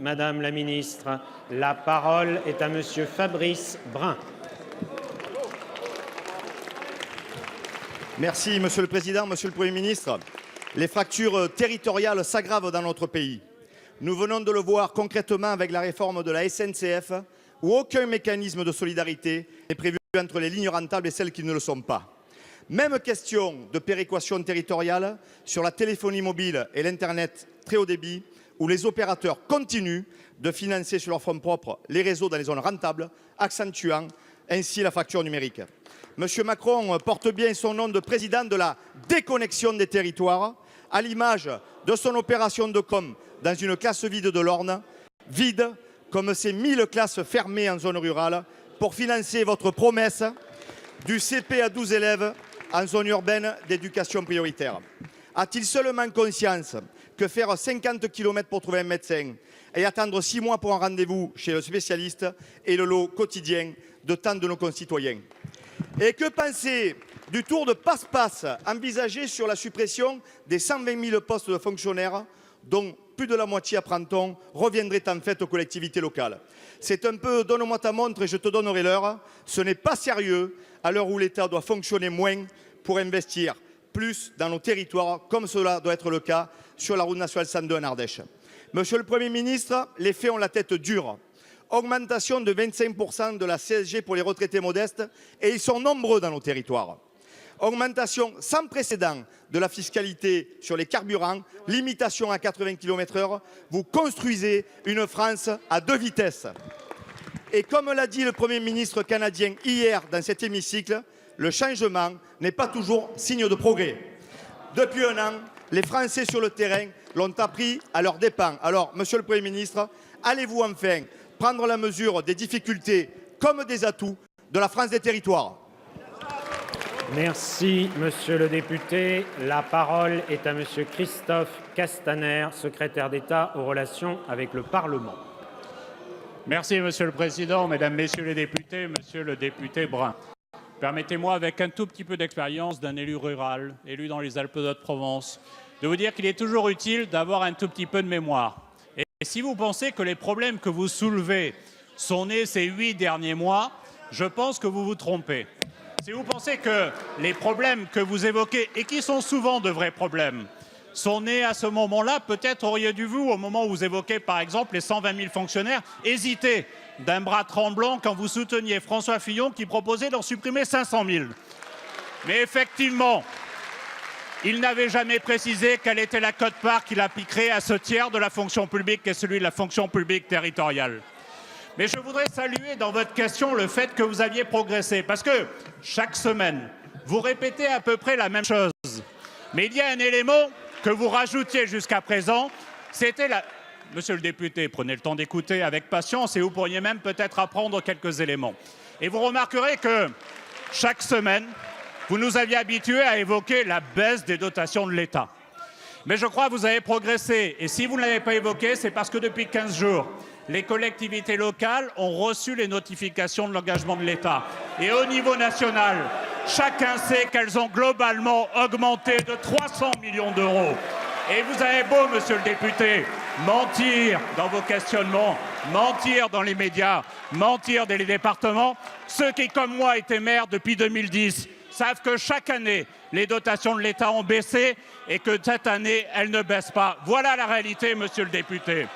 Madame la ministre. La parole est à Monsieur Fabrice Brun. Merci, Monsieur le Président, Monsieur le Premier ministre. Les fractures territoriales s'aggravent dans notre pays. Nous venons de le voir concrètement avec la réforme de la SNCF, où aucun mécanisme de solidarité n'est prévu entre les lignes rentables et celles qui ne le sont pas. Même question de péréquation territoriale sur la téléphonie mobile et l'Internet très haut débit, où les opérateurs continuent de financer sur leur fonds propres les réseaux dans les zones rentables, accentuant ainsi la fracture numérique. Monsieur Macron porte bien son nom de président de la déconnexion des territoires, à l'image de son opération de com dans une classe vide de l'Orne, vide comme ces 1000 classes fermées en zone rurale, pour financer votre promesse du CP à 12 élèves en zone urbaine d'éducation prioritaire. A-t-il seulement conscience que faire 50 km pour trouver un médecin et attendre 6 mois pour un rendez-vous chez le spécialiste est le lot quotidien de tant de nos concitoyens? Et que penser du tour de passe-passe envisagé sur la suppression des 120 000 postes de fonctionnaires, dont plus de la moitié, apprend-on, reviendrait en fait aux collectivités locales? C'est un peu « donne-moi ta montre et je te donnerai l'heure ». Ce n'est pas sérieux à l'heure où l'État doit fonctionner moins pour investir plus dans nos territoires, comme cela doit être le cas sur la route nationale 102 en Ardèche. Monsieur le Premier ministre, les faits ont la tête dure. Augmentation de 25% de la CSG pour les retraités modestes, et ils sont nombreux dans nos territoires. Augmentation sans précédent de la fiscalité sur les carburants, limitation à 80 km/h. Vous construisez une France à 2 vitesses. Et comme l'a dit le Premier ministre canadien hier dans cet hémicycle, le changement n'est pas toujours signe de progrès. Depuis un an, les Français sur le terrain l'ont appris à leurs dépens. Alors, Monsieur le Premier ministre, allez-vous enfin prendre la mesure des difficultés comme des atouts de la France des territoires? Merci, Monsieur le député. La parole est à Monsieur Christophe Castaner, secrétaire d'État aux relations avec le Parlement. Merci, Monsieur le Président, Mesdames, Messieurs les députés, Monsieur le député Brun. Permettez-moi, avec un tout petit peu d'expérience d'un élu rural, élu dans les Alpes-de-Haute-Provence, de vous dire qu'il est toujours utile d'avoir un tout petit peu de mémoire. Et si vous pensez que les problèmes que vous soulevez sont nés ces 8 derniers mois, je pense que vous vous trompez. Si vous pensez que les problèmes que vous évoquez, et qui sont souvent de vrais problèmes, sont nés à ce moment-là, peut-être auriez-vous, au moment où vous évoquez par exemple les 120 000 fonctionnaires, hésité d'un bras tremblant quand vous souteniez François Fillon qui proposait d'en supprimer 500 000. Mais effectivement, il n'avait jamais précisé quelle était la quote-part qu'il appliquerait à ce tiers de la fonction publique qui est celui de la fonction publique territoriale. Mais je voudrais saluer dans votre question le fait que vous aviez progressé, parce que chaque semaine, vous répétez à peu près la même chose. Mais il y a un élément que vous rajoutiez jusqu'à présent, c'était la... Monsieur le député, prenez le temps d'écouter avec patience et vous pourriez même peut-être apprendre quelques éléments. Et vous remarquerez que chaque semaine, vous nous aviez habitués à évoquer la baisse des dotations de l'État. Mais je crois que vous avez progressé. Et si vous ne l'avez pas évoqué, c'est parce que depuis 15 jours, les collectivités locales ont reçu les notifications de l'engagement de l'État. Et au niveau national, chacun sait qu'elles ont globalement augmenté de 300 millions d'euros. Et vous avez beau, monsieur le député, mentir dans vos questionnements, mentir dans les médias, mentir dans les départements, ceux qui, comme moi, étaient maires depuis 2010, savent que chaque année, les dotations de l'État ont baissé et que cette année, elles ne baissent pas. Voilà la réalité, monsieur le député.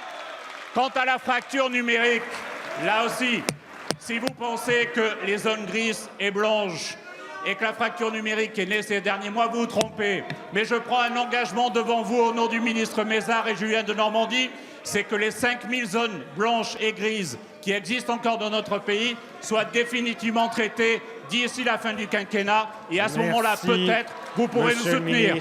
Quant à la fracture numérique, là aussi, si vous pensez que les zones grises et blanches et que la fracture numérique est née ces derniers mois, vous vous trompez. Mais je prends un engagement devant vous au nom du ministre Mézard et Julien Denormandie, c'est que les 5000 zones blanches et grises qui existent encore dans notre pays soient définitivement traitées d'ici la fin du quinquennat. Et à ce moment-là, peut-être, vous pourrez nous soutenir.